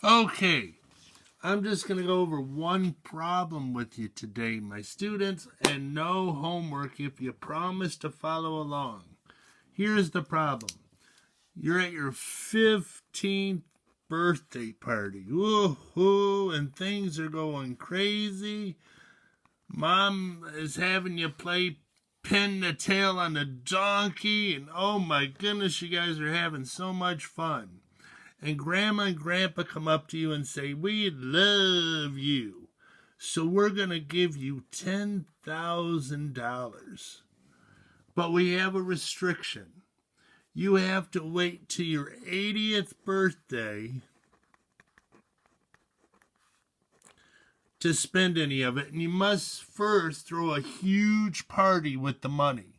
Okay, I'm just going to go over one problem with you today, my students, and no homework if you promise to follow along. Here's the problem. You're at your 15th birthday party. Woohoo! And things are going crazy. Mom is having you play pin the tail on the donkey, and oh my goodness, you guys are having so much fun. And Grandma and Grandpa come up to you and say, "We love you, so we're going to give you $10,000. But we have a restriction. You have to wait till your 80th birthday to spend any of it, and you must first throw a huge party with the money."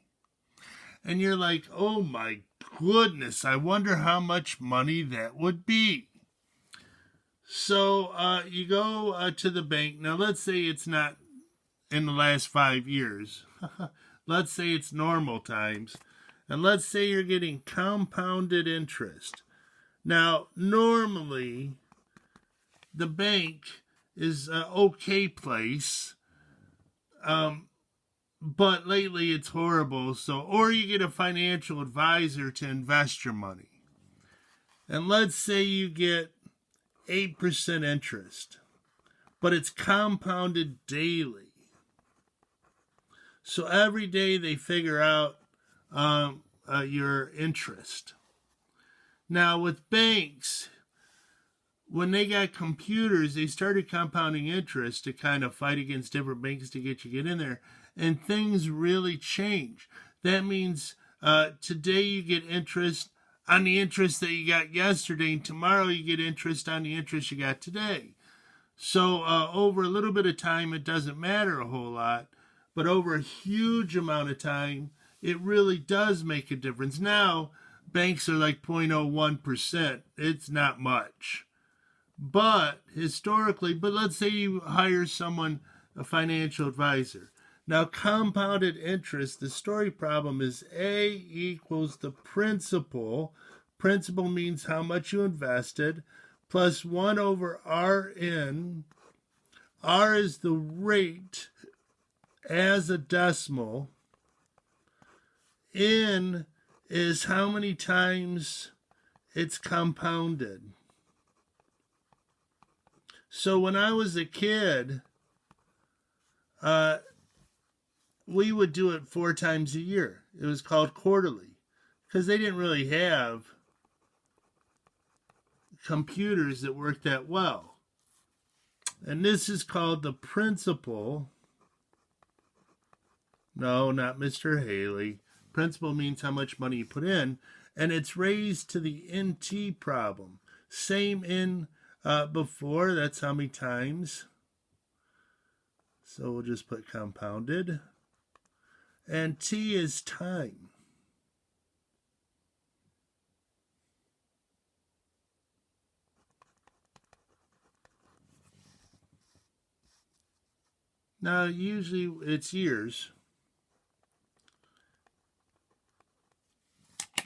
And you're like, "Oh my goodness, I wonder how much money that would be." So you go to the bank. Now, let's say it's not in the last 5 years. Let's say it's normal times. And let's say you're getting compounded interest. Now, normally, the bank is an okay place. But lately it's horrible. So, or you get a financial advisor to invest your money. And let's say you get 8% interest, but it's compounded daily. So every day they figure out your interest. Now with banks, when they got computers, they started compounding interest to kind of fight against different banks to get in there. And things really change. That means today you get interest on the interest that you got yesterday, and tomorrow you get interest on the interest you got today. So over a little bit of time, it doesn't matter a whole lot. But over a huge amount of time, it really does make a difference. Now, banks are like 0.01%. It's not much. But historically, let's say you hire someone, a financial advisor. Now, compounded interest, the story problem is A equals the principal. Principal means how much you invested, plus 1 over Rn. R is the rate as a decimal. N is how many times it's compounded. So when I was a kid, we would do it 4 times a year. It was called quarterly because they didn't really have computers that worked that well. And this is called the principal. No, not Mr. Haley. Principal means how much money you put in, and it's raised to the NT problem. Same in before, that's how many times. So we'll just put compounded. And T is time. Now, usually it's years.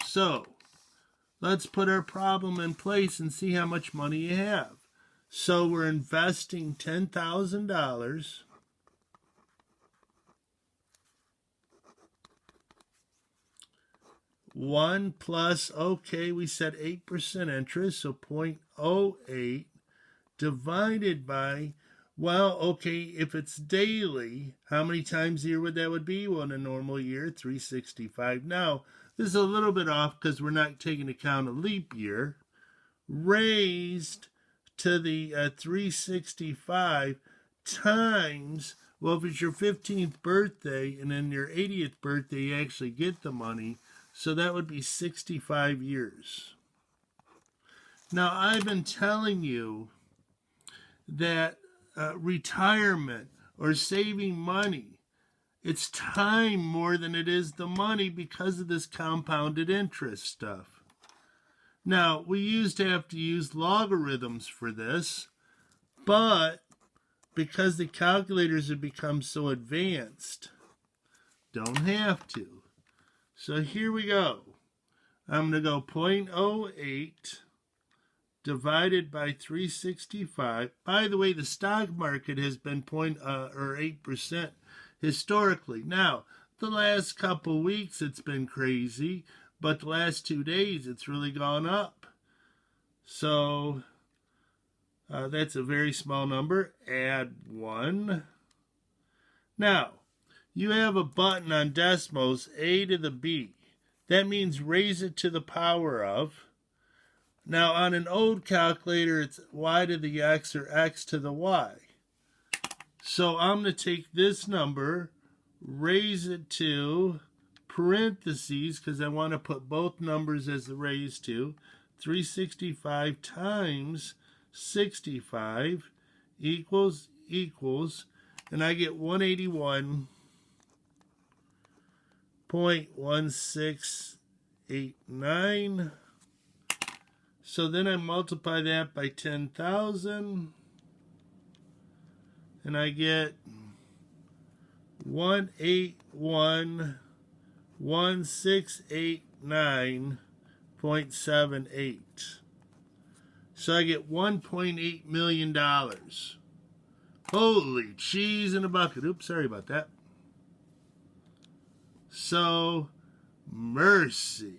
So, let's put our problem in place and see how much money you have. So, we're investing $10,000. One plus, okay, we said 8% interest, so 0.08 divided by, well, okay, if it's daily, how many times a year would that would be? Well, in a normal year, 365. Now, this is a little bit off because we're not taking account a leap year. Raised to the 365 times, well, if it's your 15th birthday and then your 80th birthday, you actually get the money. So that would be 65 years. Now, I've been telling you that retirement or saving money, it's time more than it is the money because of this compounded interest stuff. Now, we used to have to use logarithms for this, but because the calculators have become so advanced, don't have to. So here we go. I'm going to go 0.08 divided by 365. By the way, the stock market has been 8% historically. Now, the last couple weeks it's been crazy, but the last 2 days it's really gone up. So that's a very small number. Add 1. Now, you have a button on decimals, a to the b. That means raise it to the power of. Now, on an old calculator, it's y to the x or x to the y. So I'm going to take this number, raise it to parentheses, because I want to put both numbers as the raised to, 365 times 65 equals, and I get 181.1689. So then I multiply that by 10,000, and I get 181,1689.78. So I get $1.8 million. Holy cheese in a bucket. Oops, sorry about that. So, mercy.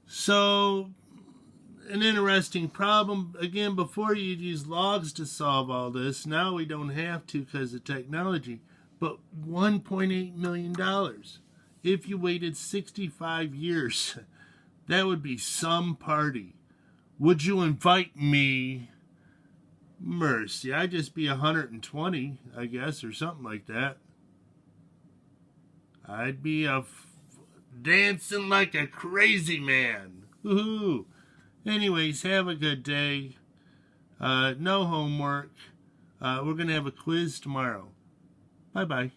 So, an interesting problem. Again, before you'd use logs to solve all this. Now we don't have to because of technology. But $1.8 million. If you waited 65 years, that would be some party. Would you invite me? Mercy. I'd just be 120, I guess, or something like that. I'd be dancing like a crazy man. Woohoo! Anyways, have a good day. No homework. We're going to have a quiz tomorrow. Bye-bye.